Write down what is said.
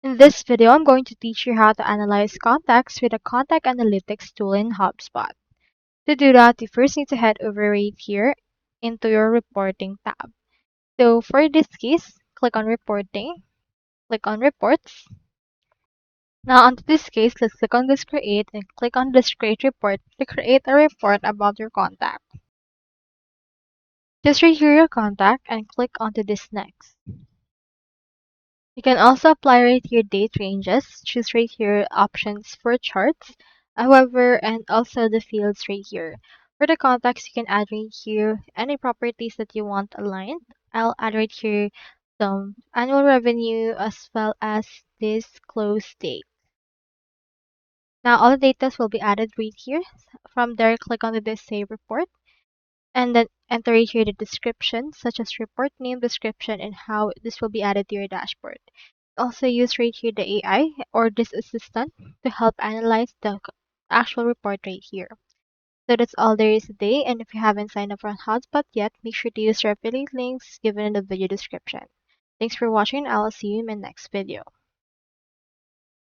In this video, I'm going to teach you how to analyze contacts with a contact analytics tool in HubSpot. To do that, you first need to head over right here into your reporting tab. So for this case, click on reporting, click on reports. Now onto this case, let's click on this create and click on this create report to create a report about your contact. Just right here your contact and click onto this next. You can also apply right here date ranges, choose right here options for charts, however, and also the fields right here. For the contacts, you can add right here any properties that you want aligned. I'll add right here some annual revenue as well as this close date. Now all the data will be added right here. From there, click on the save report and then enter right here the description such as report name, description, and how this will be added to your dashboard. Also use right here the AI or this assistant to help analyze the actual report right here. So that's all there is today, and if you haven't signed up for HubSpot yet, make sure to use the affiliate links given in the video description. Thanks for watching. I'll see you in my next video.